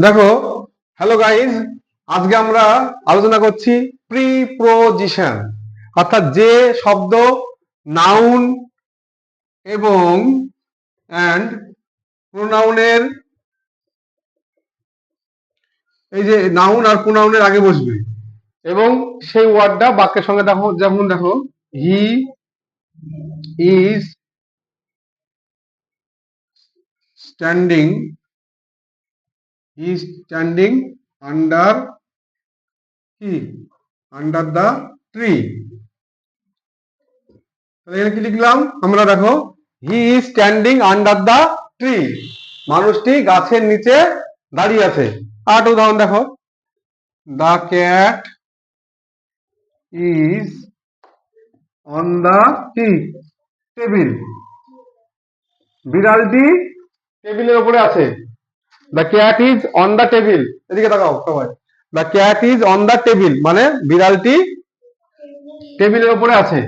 দেখো, hello guys, আজকে আমরা আলোচনা করছি প্রিপোজিশন, অর্থাৎ যে শব্দ নাউন এবং অ্যান্ড প্রোনাউনের, এই যে নাউন আর প্রোনাউনের আগে বসবে এবং সেই ওয়ার্ডটা বাক্যের সঙ্গে দেখো, যেমন দেখো, he is standing, he standing under কি আন্ডার দ্য ট্রি। এখানে কি লিখলাম আমরা? দেখো, he is standing under the tree, মানুষটি গাছের নিচে দাঁড়িয়ে আছে। আর উদাহরণ দেখো, the cat is on the কি টেবিল, বিড়ালটি টেবিলের উপরে আছে। The cat is on the table, এদিকে তাকাও সবাই, the cat is on the table মানে বিড়ালটি টেবিলের উপরে আছে।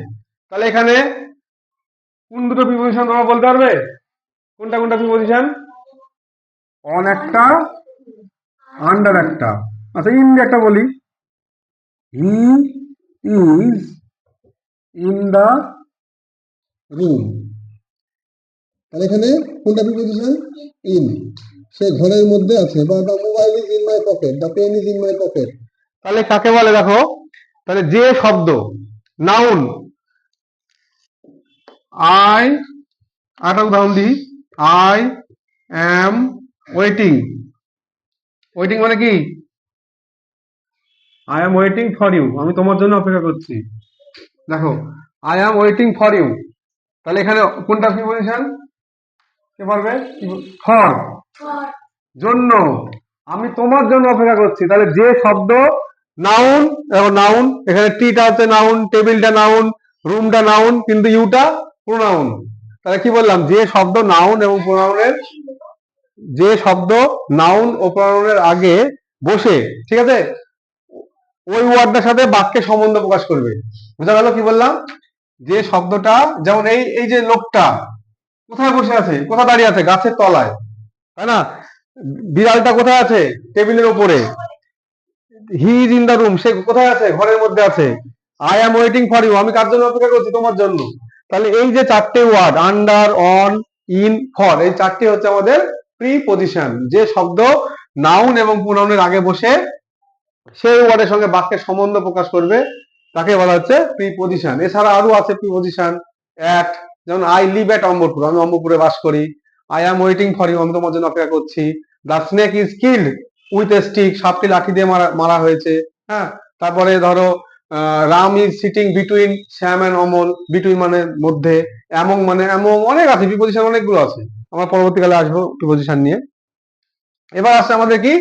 তাহলে এখানে কোন দুটো প্রিপোজিশন তোমরা বলতে পারবে? কোনটা কোনটা প্রিপোজিশন? অন একটা, আন্ডার একটা। আচ্ছা, ইন একটা বলি, he is in the room. তাহলে এখানে কোনটা প্রিপোজিশন? ইন। সে ঘরের মধ্যে আছে, বা the mobile is in my pocket, the pen is in my pocket. তাহলে কাকে বলে দেখো? তাহলে যে শব্দ নাউন, আই, আরেকটা উদাহরণ দিই, আই অ্যাম ওয়েটিং। ওয়েটিং মানে কি? I am waiting for you, আমি তোমার জন্য অপেক্ষা করছি। দেখো, I am waiting for you, তাহলে এখানে কোনটা প্রিপোজিশন? কে পারবে? ফর, জন্য, আমি তোমার জন্য অপেক্ষা করছি। তাহলে যে শব্দ নাউন, এবং নাউন এখানে টিটা হচ্ছে নাউন, টেবিলটা নাউন, রুমটা নাউন, কিন্তু ইউটা প্রোনাউন। তাহলে কি বললাম? যে শব্দ নাউন এবং প্রোনাউনের, যে শব্দ নাউন ও প্রোনাউনের আগে বসে, ঠিক আছে, ওই ওয়ার্ডটার সাথে বাক্যে সম্বন্ধ প্রকাশ করবে। বোঝা গেল কি বললাম? যে শব্দটা, যেমন এই এই যে লোকটা কোথায় বসে আছে, কোথায় দাঁড়িয়ে আছে? গাছের তলায়, তাই না? বিড়ালটা কোথায় আছে? টেবিলের উপরে। He is in the room, সে কোথায় আছে? ঘরের মধ্যে আছে। I am waiting for you, আমি কার জন্য অপেক্ষা করছি? তোমার জন্য। তাহলে এই যে চারটে word, under, on, in, for, এই চারটে হচ্ছে আমাদের প্রিপোজিশন। যে শব্দ নাউন এবং প্রোনাউনের আগে বসে সেই ওয়ার্ডের সঙ্গে বাক্যের সম্বন্ধ প্রকাশ করবে, তাকে বলা হচ্ছে প্রিপোজিশন। এছাড়া আরো আছে প্রিপোজিশন অ্যাট, যেমন আই লিভ এট অম্বরপুর, আমি অম্বরপুরে বাস করি। I am waiting for you, আমি তোমার জন্য অপেক্ষা করছি। The snake is killed with a stick, সাপটি লাঠি দিয়ে মারা হয়েছে। হ্যাঁ, তারপরে ধরো, Ram is sitting between Shyam and Amal, between মানে মধ্যে, এমং মানে এমং, অনেক আছে প্রিপোজিশন, অনেকগুলো আছে। আমরা পরবর্তীকালে আসবো প্রিপোজিশন নিয়ে। এবার আসছে আমাদের কি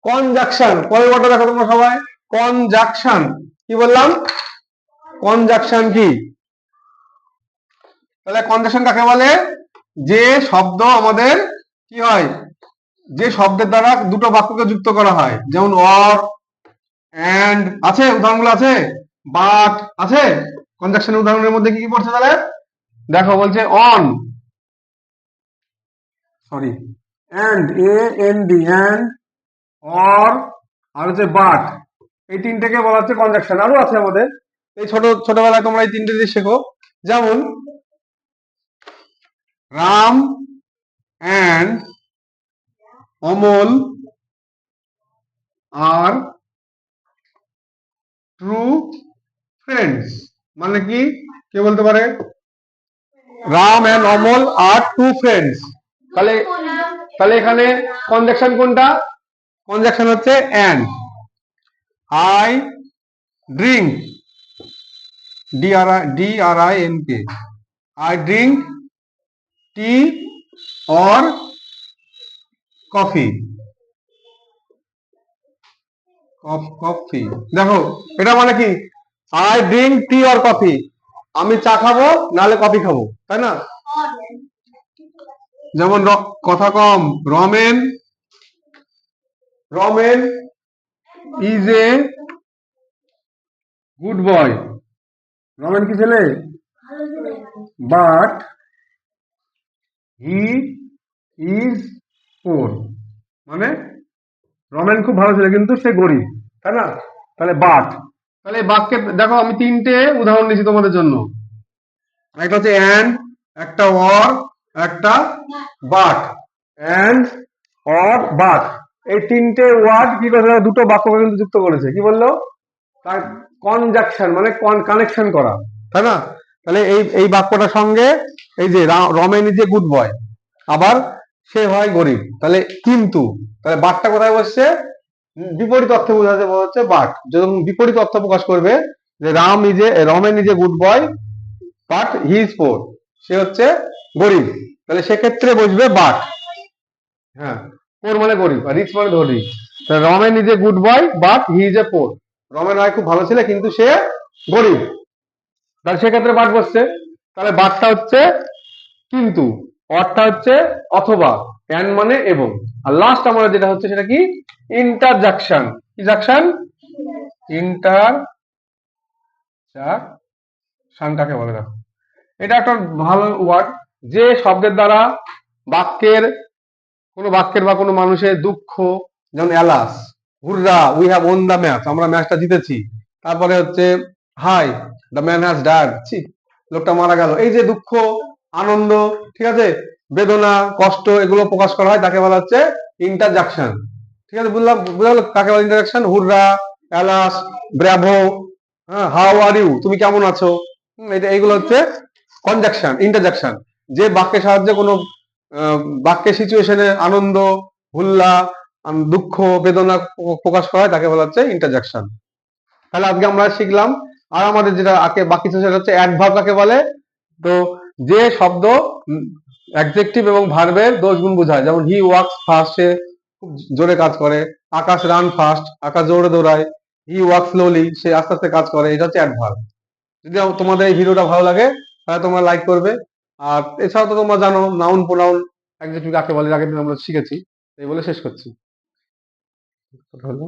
কনজাকশন। পরের ওয়ার্ডটা দেখো তোমরা সবাই, কনজাকশন। কি বললাম? কনজাকশন কি? তাহলে কনজাকশন কাকে বলে? যে শব্দ আমাদের কি হয়, যে শব্দের দ্বারা দুটো বাক্যকে যুক্ত করা হয়, যেমন অর, এন্ড আছে, উদাহরণগুলো আছে, বাট আছে। কনজাকশনের উদাহরণের মধ্যে কি কি পড়ছে তাহলে? দেখো, বলছে on, sorry, and, A N D, and, or, আর হচ্ছে বাট। এই তিনটেকে বলা হচ্ছে কনজাকশন। আরো আছে আমাদের, এই ছোটবেলায় তোমরা এই তিনটে দিয়ে শেখো। যেমন Ram and Amal are true friends, মানে কি? কে বলতে পারে? Ram and Amal are two friends. তাহলে তাহলে এখানে কনজাকশন কোনটা? কনজাকশন হচ্ছে and. I drink, DRINK, I drink tea or coffee, coffee. দেখো, এটা মানে কি? I drink tea or coffee, আমি চা খাবো নাহলে কফি খাবো, তাই না? যেমন কথা কম, Ramen, Ramen is a good boy, Ramen কি ছেলে? বাট হি ইজ পোর, মানে রমেন খুব ভালো ছিল কিন্তু সে গরিব, তাই না? তাহলে বাট, তাহলে এই বাক্যে দেখো আমি তিনটে উদাহরণ নিয়েছি তোমাদের জন্য। একটা হচ্ছে অ্যান্ড, একটা অর, একটা বাট। অ্যান্ড, অর, বাট, এই তিনটে ওয়ার্ড কি করেছে, দুটো বাক্যকে কিন্তু যুক্ত করেছে। কি বললো? তার কনজাকশন মানে কানেকশন করা, তাই না? তাহলে এই এই বাক্যটার সঙ্গে এই যে রমেন ইজ এ গুড বয়, আবার সে হয় গরিব, তাহলে কিন্তু, তাহলে বাটটা কোথায় বসছে? বিপরীত অর্থে বোঝাতে হচ্ছে বাট যখন বিপরীত অর্থ প্রকাশ করবে, যে Ramen is a good boy but he is poor, সে হচ্ছে গরিব, তাহলে সেক্ষেত্রে বসবে বাট। হ্যাঁ, পোর মানে গরিব আর রিচ মানে ধনী। Ramen is a good boy but he is a poor, Ramen হয় খুব ভালো ছেলে কিন্তু সে গরিব, তাহলে সেক্ষেত্রে বাট বসছে। তাহলে বাটটা হচ্ছে কিন্তু, অরটা হচ্ছে অথবা, অ্যান্ড মানে এবং, আর লাস্ট আমরা যেটা হচ্ছে সেটা কি? ইন্টারজাকশন। কি জাকশন? ইন্টারজাকশন কাকে বলে দেখো, এটা একটা ভালো ওয়ার্ড। যে শব্দের দ্বারা বাক্যের, কোনো বাক্যের বা কোনো মানুষের দুঃখ, যেমন alas, hurrah we have won the match, আমরা ম্যাচটা জিতেছি। তারপরে হচ্ছে hi, the man has died, লোকটা মারা গেল, এই যে দুঃখ, আনন্দ, ঠিক আছে, বেদনা, কষ্ট, এগুলো প্রকাশ করা হয়, তাকে বলা হচ্ছে ইন্টারজাকশন। ঠিক আছে, বুঝলাম, বুঝা গেল কাকে বলে ইন্টারজাকশন? হুররা, অ্যালাস, ব্র্যাভো, হ্যাঁ, হাউ আর ইউ, তুমি কেমন আছো, এটা এইগুলো হচ্ছে কনজাকশন, ইন্টারজাকশন। যে বাক্যের সাহায্যে কোনো আহ, বাক্যের সিচুয়েশনে আনন্দ, হুল্লা, দুঃখ, বেদনা প্রকাশ করা হয়, তাকে বলা হচ্ছে ইন্টারজাকশন। তাহলে আজকে আমরা শিখলাম। আর আমাদের যেটা আগে বাকি ছিল সেটা হচ্ছে অ্যাডভার্ব কাকে বলে। তো যে শব্দ অ্যাডজেক্টিভ এবং ভার্বের দোষ গুণ বোঝায়, যেমন হি ওয়ার্কস ফাস্ট, সে খুব জোরে কাজ করে। আকাশ রান ফাস্ট, আকাশ জোরে দৌড়ায়। হি ওয়ার্কস স্লোলি, সে আস্তে আস্তে কাজ করে। এটা হচ্ছে অ্যাডভার্ব। যদি তোমাদের এই ভিডিওটা ভালো লাগে তাহলে তোমরা লাইক করবে। আর এছাড়াও তো তোমরা জানো নাউন প্রোনাউন অ্যাডজেক্টিভ কাকে বলে, আগে দিন আমরা শিখেছি। এই বলে শেষ করছি। কথা হলো।